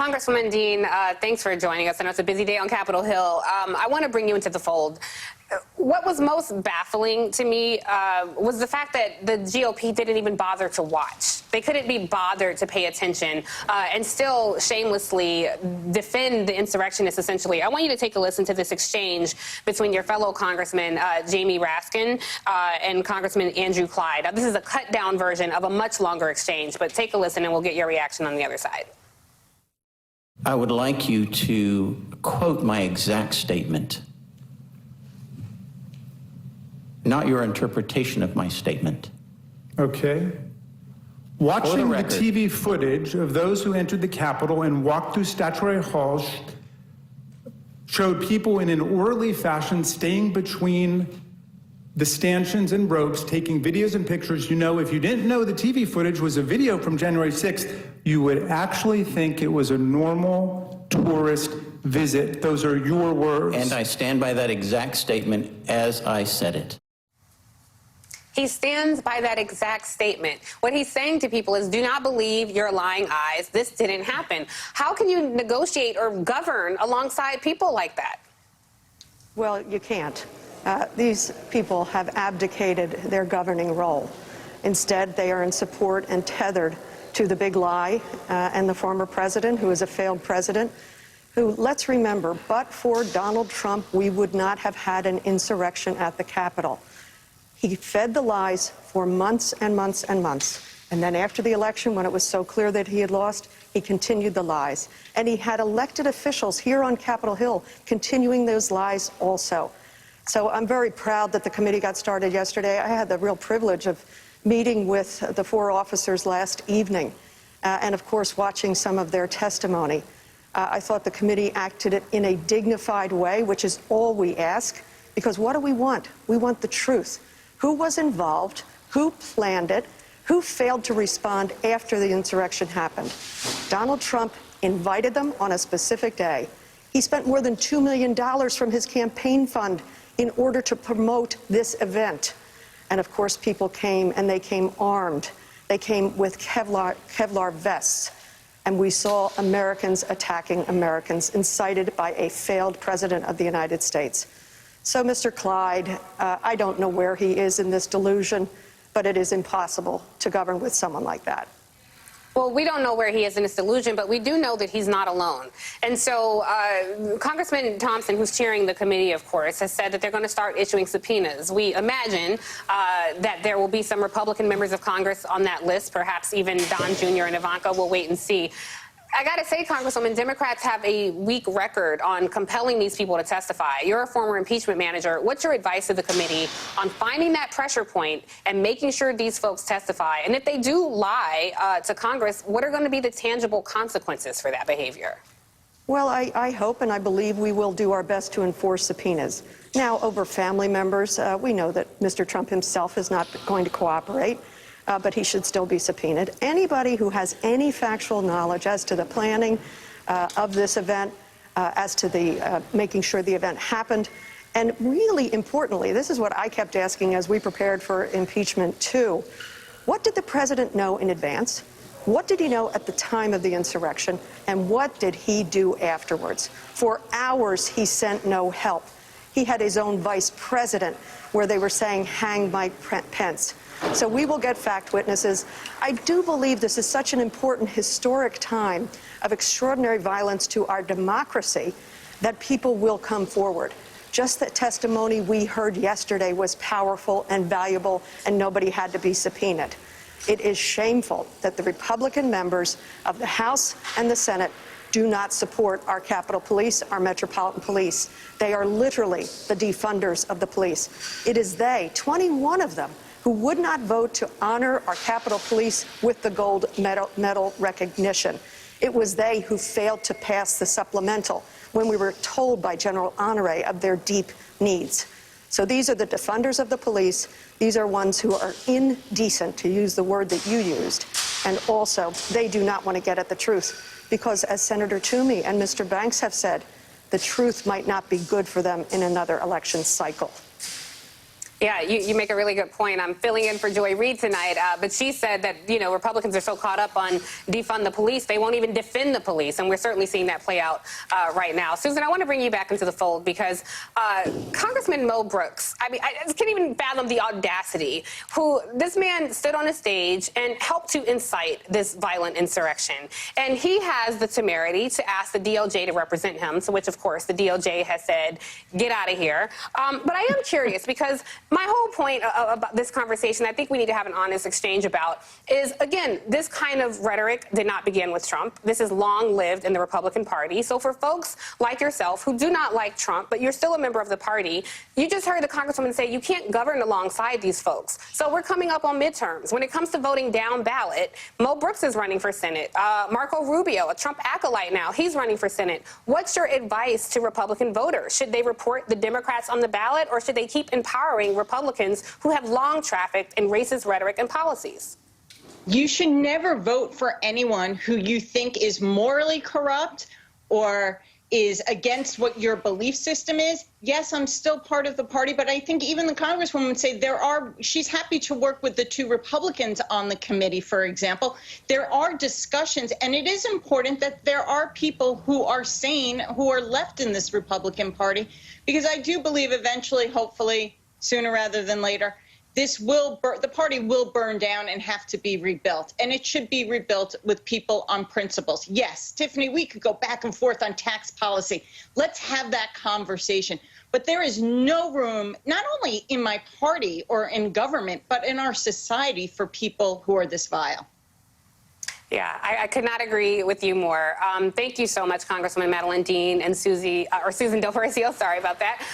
Congresswoman Dean, thanks for joining us. I know it's a busy day on Capitol Hill. I want to bring you into the fold. What was most baffling to me was the fact that the GOP didn't even bother to watch. They couldn't be bothered to pay attention and still shamelessly defend the insurrectionists, essentially. I want you to take a listen to this exchange between your fellow Congressman Jamie Raskin and Congressman Andrew Clyde. This is a cut-down version of a much longer exchange, but take a listen and we'll get your reaction on the other side. I would like you to quote my exact statement, not your interpretation of my statement. Okay. Watching the TV footage of those who entered the Capitol and walked through statuary halls showed people in an orderly fashion staying between the stanchions and ropes, taking videos and pictures. You know, if you didn't know the TV footage was a video from January 6th, you would actually think it was a normal tourist visit. Those are your words. And I stand by that exact statement as I said it. He stands by that exact statement. What he's saying to people is, do not believe your lying eyes. This didn't happen. How can you negotiate or govern alongside people like that? Well, you can't. These people have abdicated their governing role. Instead, they are in support and tethered to the big lie and the former president, who is a failed president, who, let's remember, but for Donald Trump, we would not have had an insurrection at the Capitol. He fed the lies for months and months and months. And then after the election, when it was so clear that he had lost, he continued the lies. And he had elected officials here on Capitol Hill continuing those lies also. So I'm very proud that the committee got started yesterday. I had the real privilege of meeting with the 4 officers last evening and, of course, watching some of their testimony. I thought the committee acted in a dignified way, which is all we ask, because what do we want? We want the truth. Who was involved? Who planned it? Who failed to respond after the insurrection happened? Donald Trump invited them on a specific day. He spent more than $2 million from his campaign fund in order to promote this event. And of course, people came, and they came armed. They came with Kevlar vests. And we saw Americans attacking Americans, incited by a failed president of the United States. So, Mr. Clyde, I don't know where he is in this delusion, but it is impossible to govern with someone like that. Well, we don't know where he is in this delusion, but we do know that he's not alone. And so Congressman Thompson, who's chairing the committee, of course, has said that they're going to start issuing subpoenas. We imagine that there will be some Republican members of Congress on that list, perhaps even Don Jr. and Ivanka. We'll wait and see. I got to say, Congresswoman, Democrats have a weak record on compelling these people to testify. You're a former impeachment manager. What's your advice to the committee on finding that pressure point and making sure these folks testify? And if they do lie to Congress, what are going to be the tangible consequences for that behavior? Well, I hope and I believe we will do our best to enforce subpoenas. Now, over family members, we know that Mr. Trump himself is not going to cooperate. But he should still be subpoenaed. Anybody who has any factual knowledge as to the planning of this event, as to the making sure the event happened, and really importantly, this is what I kept asking as we prepared for impeachment too. What did the president know in advance? What did he know at the time of the insurrection? And what did he do afterwards? For hours, he sent no help. He had his own vice president where they were saying, hang Mike Pence. So we will get fact witnesses. I do believe this is such an important historic time of extraordinary violence to our democracy that people will come forward. Just the testimony we heard yesterday was powerful and valuable, and nobody had to be subpoenaed. It is shameful that the Republican members of the House and the Senate do not support our Capitol Police, our Metropolitan Police. They are literally the defunders of the police. It is they, 21 of them, who would not vote to honor our Capitol Police with the gold medal recognition. It was they who failed to pass the supplemental when we were told by General Honore of their deep needs. So these are the defunders of the police. These are ones who are indecent, to use the word that you used. And also, they do not want to get at the truth, because as Senator Toomey and Mr. Banks have said, the truth might not be good for them in another election cycle. Yeah, you make a really good point. I'm filling in for Joy Reid tonight, but she said that, Republicans are so caught up on defund the police, they won't even defend the police, and we're certainly seeing that play out right now. Susan, I want to bring you back into the fold because Congressman Mo Brooks, I just can't even fathom the audacity, this man stood on a stage and helped to incite this violent insurrection. And he has the temerity to ask the DOJ to represent him, to which, of course, the DOJ has said, get out of here. But I am curious because my whole point about this conversation, I think we need to have an honest exchange about, is, again, this kind of rhetoric did not begin with Trump. This is long-lived in the Republican Party. So for folks like yourself who do not like Trump, but you're still a member of the party, you just heard the Congresswoman say you can't govern alongside these folks. So we're coming up on midterms. When it comes to voting down ballot, Mo Brooks is running for Senate. Marco Rubio, a Trump acolyte now, he's running for Senate. What's your advice to Republican voters? Should they report the Democrats on the ballot, or should they keep empowering Republicans who have long trafficked in racist rhetoric and policies? You should never vote for anyone who you think is morally corrupt or is against what your belief system is. Yes, I'm still part of the party, but I think even the Congresswoman would say she's happy to work with the 2 Republicans on the committee, for example. There are discussions, and it is important that there are people who are sane, who are left in this Republican Party, because I do believe eventually, hopefully, sooner rather than later, the party will burn down and have to be rebuilt. And it should be rebuilt with people on principles. Yes, Tiffany, we could go back and forth on tax policy. Let's have that conversation. But there is no room, not only in my party or in government, but in our society for people who are this vile. Yeah, I could not agree with you more. Thank you so much, Congresswoman Madeline Dean and Susan Del Percio. Sorry about that.